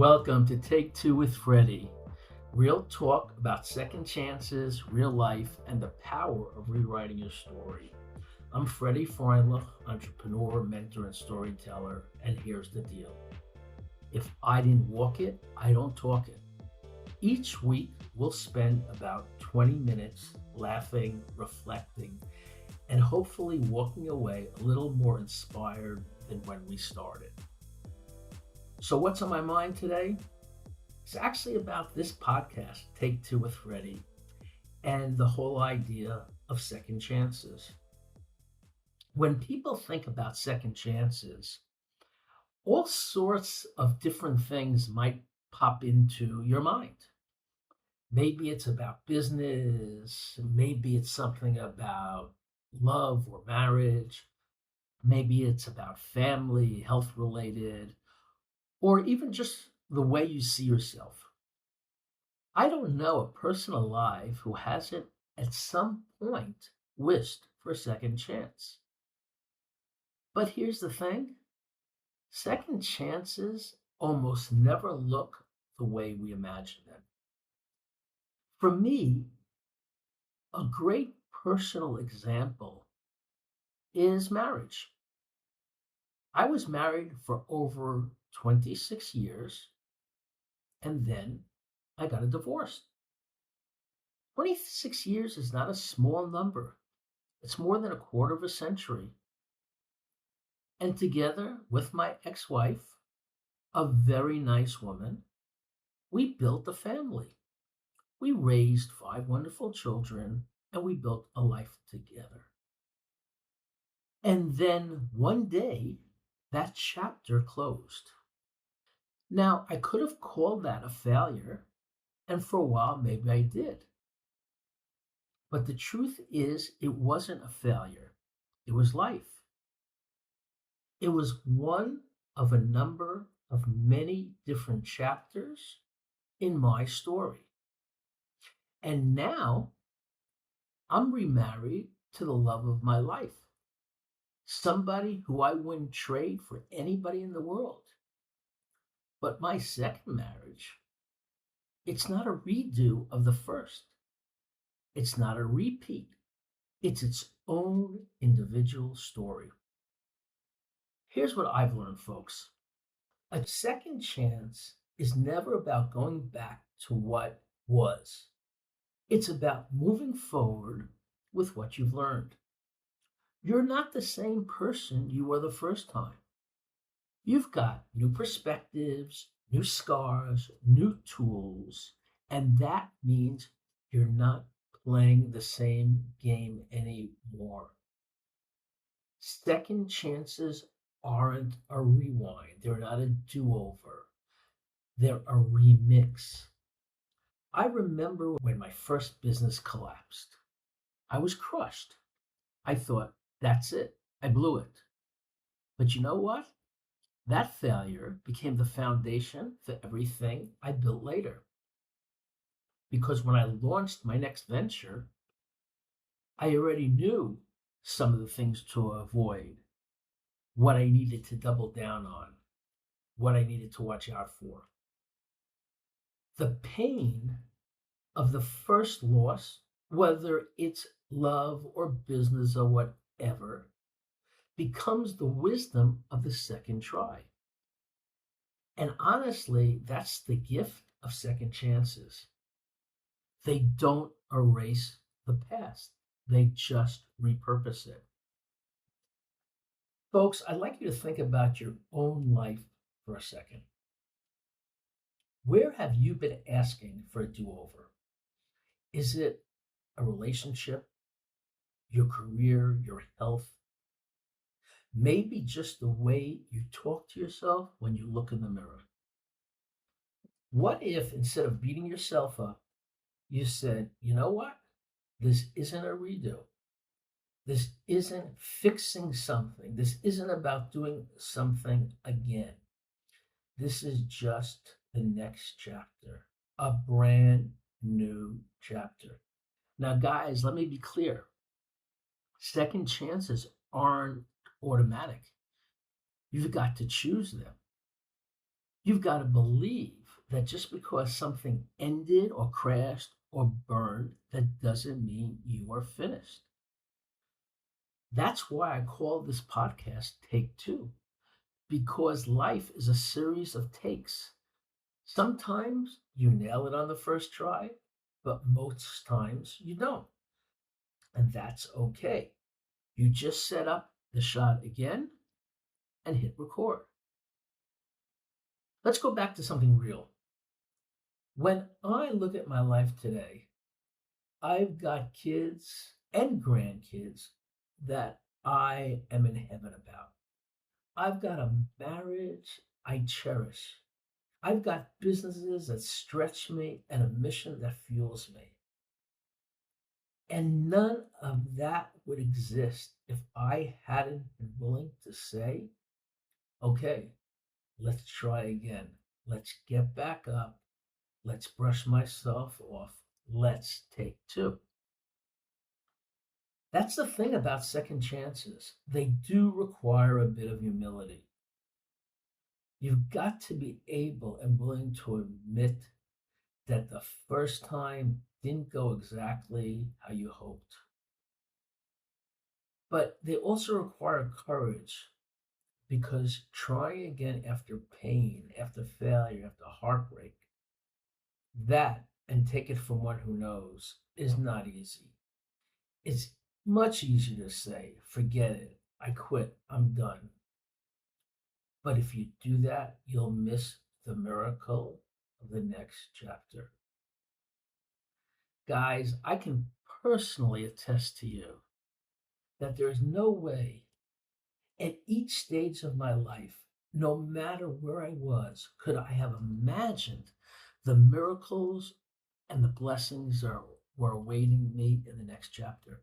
Welcome to Take Two with Freddy. Real talk about second chances, real life, and the power of rewriting your story. I'm Freddy Freundlich, entrepreneur, mentor, and storyteller, and here's the deal. If I didn't walk it, I don't talk it. Each week, we'll spend about 20 minutes laughing, reflecting, and hopefully walking away a little more inspired than when we started. So, what's on my mind today? It's actually about this podcast, Take Two with Freddy, and the whole idea of second chances. When people think about second chances, all sorts of different things might pop into your mind. Maybe it's about business, maybe it's something about love or marriage, maybe it's about family, health related, or even just the way you see yourself. I don't know a person alive who hasn't at some point wished for a second chance. But here's the thing, second chances almost never look the way we imagine them. For me, a great personal example is marriage. I was married for over 26 years, and then I got a divorce. 26 years is not a small number. It's more than a quarter of a century. And together with my ex-wife, a very nice woman, we built a family. We raised 5 wonderful children, and we built a life together. And then one day, that chapter closed. Now, I could have called that a failure, and for a while, maybe I did. But the truth is, it wasn't a failure. It was life. It was one of a number of many different chapters in my story. And now I'm remarried to the love of my life, somebody who I wouldn't trade for anybody in the world. But my second marriage, it's not a redo of the first. It's not a repeat. It's its own individual story. Here's what I've learned, folks. A second chance is never about going back to what was. It's about moving forward with what you've learned. You're not the same person you were the first time. You've got new perspectives, new scars, new tools, and that means you're not playing the same game anymore. Second chances aren't a rewind, they're not a do over, they're a remix. I remember when my first business collapsed. I was crushed. I thought, that's it, I blew it. But you know what? That failure became the foundation for everything I built later. Because when I launched my next venture, I already knew some of the things to avoid, what I needed to double down on, what I needed to watch out for. The pain of the first loss, whether it's love or business or whatever, becomes the wisdom of the second try. And honestly, that's the gift of second chances. They don't erase the past, they just repurpose it. Folks, I'd like you to think about your own life for a second. Where have you been asking for a do over? Is it a relationship, your career, your health? Maybe just the way you talk to yourself when you look in the mirror. What if instead of beating yourself up, you said, you know what? This isn't a redo. This isn't fixing something. This isn't about doing something again. This is just the next chapter, a brand new chapter. Now, guys, let me be clear. Second chances aren't automatic. You've got to choose them. You've got to believe that just because something ended or crashed or burned, that doesn't mean you are finished. That's why I call this podcast Take Two, because life is a series of takes. Sometimes you nail it on the first try, but most times you don't. And that's okay. You just set up the shot again and hit record. Let's go back to something real. When I look at my life today, I've got kids and grandkids that I am in heaven about. I've got a marriage I cherish. I've got businesses that stretch me and a mission that fuels me. And none of that would exist if I hadn't been willing to say, okay, let's try again. Let's get back up. Let's brush myself off. Let's take two. That's the thing about second chances. They do require a bit of humility. You've got to be able and willing to admit that the first time didn't go exactly how you hoped. But they also require courage because trying again after pain, after failure, after heartbreak, that and take it from one who knows is not easy. It's much easier to say, forget it, I quit, I'm done. But if you do that, you'll miss the miracle of the next chapter. Guys, I can personally attest to you that there is no way at each stage of my life, no matter where I was, could I have imagined the miracles and the blessings that were awaiting me in the next chapter.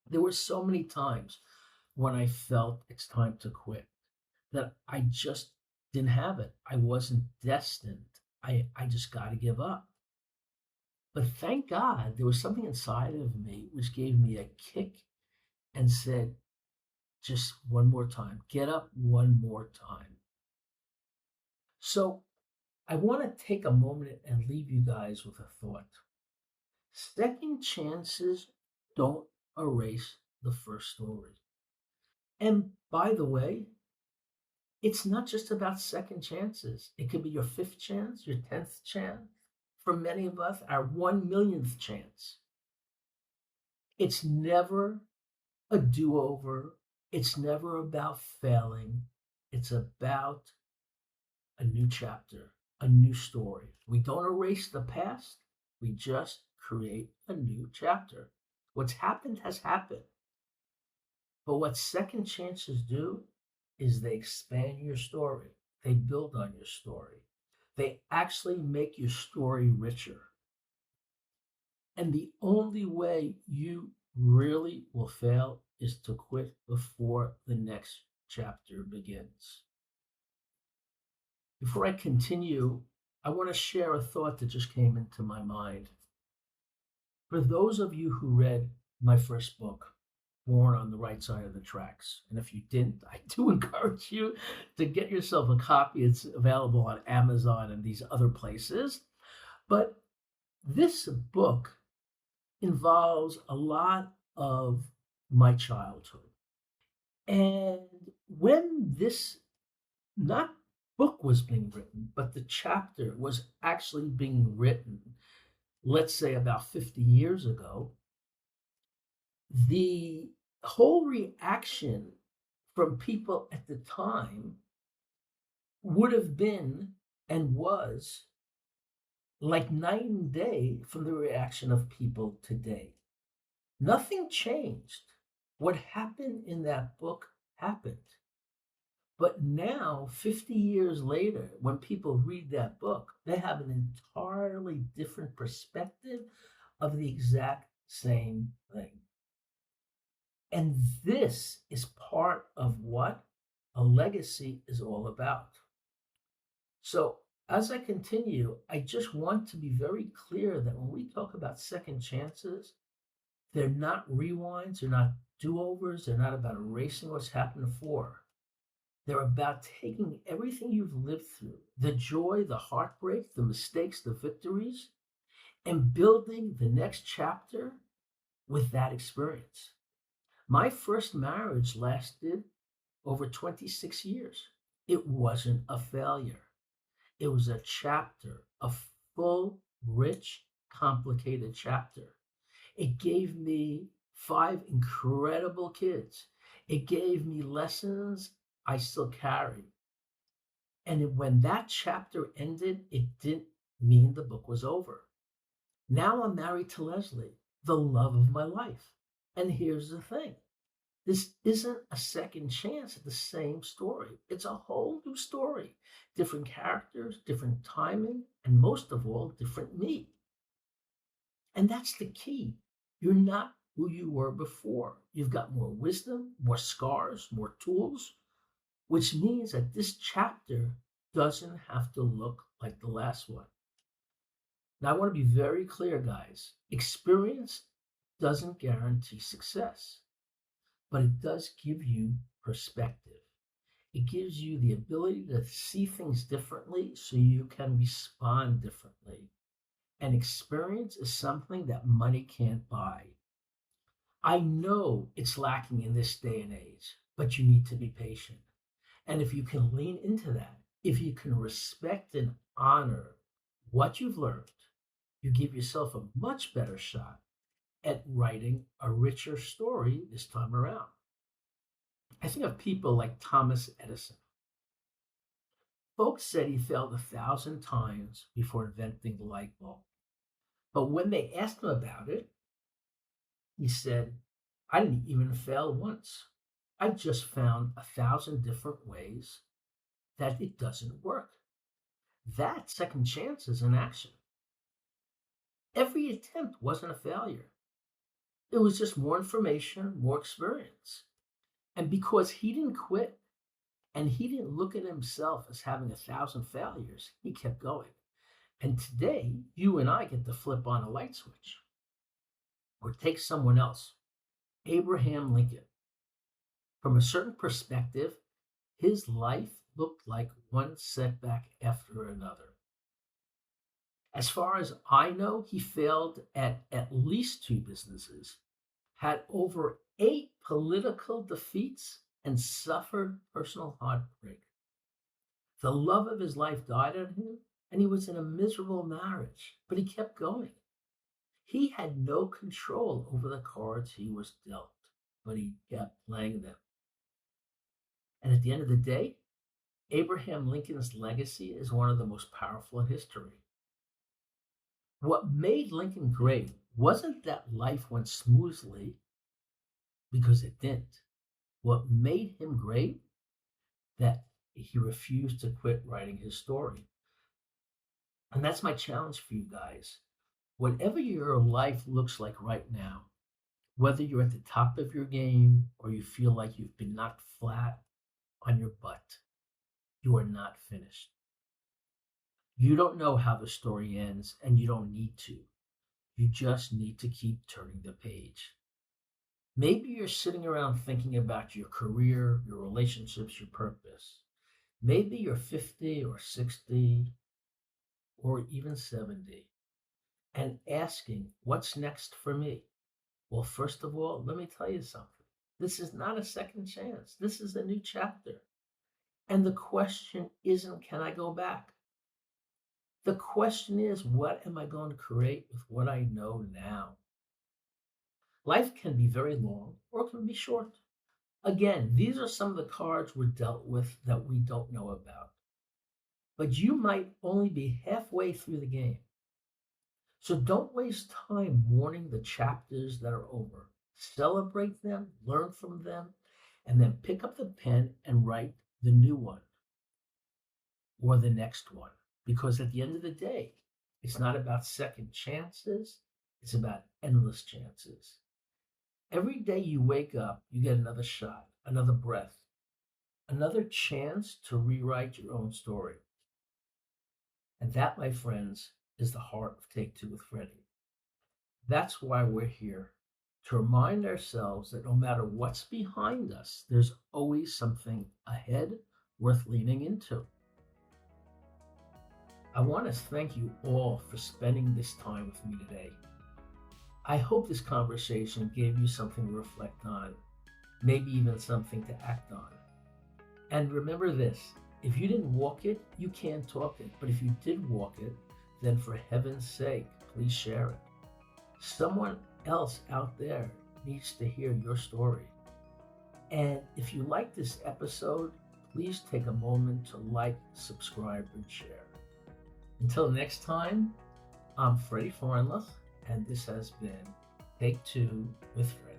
There were so many times when I felt it's time to quit that I just didn't have it. I wasn't destined. I just got to give up. But thank God there was something inside of me which gave me a kick and said, just one more time, get up one more time. So I want to take a moment and leave you guys with a thought. Second chances don't erase the first story. And by the way, it's not just about second chances. It could be your fifth chance, your 10th chance. For many of us, our 1 millionth chance. It's never a do over. It's never about failing. It's about a new chapter, a new story. We don't erase the past, we just create a new chapter. What's happened has happened. But what second chances do is they expand your story, they build on your story, they actually make your story richer. And the only way you really will fail is to quit before the next chapter begins. Before I continue, I want to share a thought that just came into my mind. For those of you who read my first book, Born on the Right Side of the Tracks, and if you didn't, I do encourage you to get yourself a copy. It's available on Amazon and these other places. But this book involves a lot of my childhood. And when this not book was being written, but the chapter was actually being written, let's say about 50 years ago, the whole reaction from people at the time would have been and was like night and day from the reaction of people today. Nothing changed. What happened in that book happened. But now, 50 years later, when people read that book, they have an entirely different perspective of the exact same thing. And this is part of what a legacy is all about. So, as I continue, I just want to be very clear that when we talk about second chances, they're not rewinds, they're not do overs, they're not about erasing what's happened before. They're about taking everything you've lived through, the joy, the heartbreak, the mistakes, the victories, and building the next chapter with that experience. My first marriage lasted over 26 years. It wasn't a failure. It was a chapter, a full, rich, complicated chapter. It gave me five incredible kids. It gave me lessons I still carry. And when that chapter ended, it didn't mean the book was over. Now I'm married to Leslie, the love of my life. And here's the thing, this isn't a second chance at the same story. It's a whole new story. Different characters, different timing, and most of all, different me. And that's the key. You're not who you were before. You've got more wisdom, more scars, more tools, which means that this chapter doesn't have to look like the last one. Now, I want to be very clear, guys. Experience doesn't guarantee success, but it does give you perspective. It gives you the ability to see things differently so you can respond differently. And experience is something that money can't buy. I know it's lacking in this day and age, but you need to be patient. And if you can lean into that, if you can respect and honor what you've learned, you give yourself a much better shot at writing a richer story this time around. I think of people like Thomas Edison. Folks said he failed 1,000 times before inventing the light bulb. But when they asked him about it, he said, I didn't even fail once. I just found 1,000 different ways that it doesn't work. That's second chances in action. Every attempt wasn't a failure. It was just more information, more experience. And because he didn't quit and he didn't look at himself as having 1,000 failures, he kept going. And today, you and I get to flip on a light switch or take someone else. Abraham Lincoln. From a certain perspective, his life looked like one setback after another. As far as I know, he failed at least two businesses, had over 8 political defeats, and suffered personal heartbreak. The love of his life died on him, and he was in a miserable marriage, but he kept going. He had no control over the cards he was dealt, but he kept playing them. And at the end of the day, Abraham Lincoln's legacy is one of the most powerful in history. What made Lincoln great wasn't that life went smoothly, because it didn't. What made him great, that he refused to quit writing his story. And that's my challenge for you guys. Whatever your life looks like right now, whether you're at the top of your game or you feel like you've been knocked flat on your butt, you are not finished. You don't know how the story ends, and you don't need to. You just need to keep turning the page. Maybe you're sitting around thinking about your career, your relationships, your purpose. Maybe you're 50 or 60 or even 70 and asking, what's next for me? Well, first of all, let me tell you something. This is not a second chance. This is a new chapter. And the question isn't, can I go back? The question is, what am I going to create with what I know now? Life can be very long or it can be short. Again, these are some of the cards we're dealt with that we don't know about. But you might only be halfway through the game. So don't waste time mourning the chapters that are over. Celebrate them, learn from them, and then pick up the pen and write the new one or the next one. Because at the end of the day, it's not about second chances, it's about endless chances. Every day you wake up, you get another shot, another breath, another chance to rewrite your own story. And that, my friends, is the heart of Take Two with Freddy. That's why we're here, to remind ourselves that no matter what's behind us, there's always something ahead worth leaning into. I want to thank you all for spending this time with me today. I hope this conversation gave you something to reflect on, maybe even something to act on. And remember this, if you didn't walk it, you can't talk it. But if you did walk it, then for heaven's sake, please share it. Someone else out there needs to hear your story. And if you like this episode, please take a moment to like, subscribe, and share. Until next time, I'm Freddy Freundlich, and this has been Take Two with Freddy.